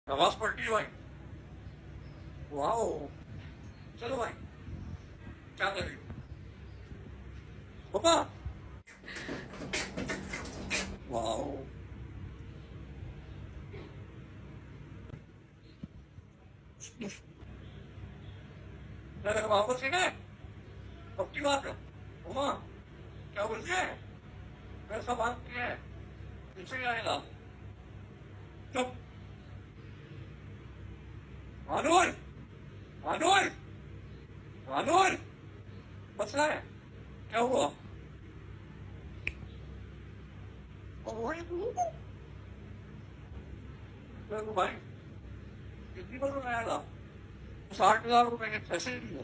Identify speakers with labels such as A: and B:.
A: आवाज पड़ती है भाई। वाओ, चलो भाई, क्या करें पापा। वाओ, मेरे वापस है पक्की बात है। उमा, क्या बोलते हैं? पैसा बात है, पीछे आएगा। चुप। आनोर, आनोर, आनोर, मसला है, क्या हुआ? देखो भाई, कितनी बार आएगा? 60,000 रुपए के पैसे दिए।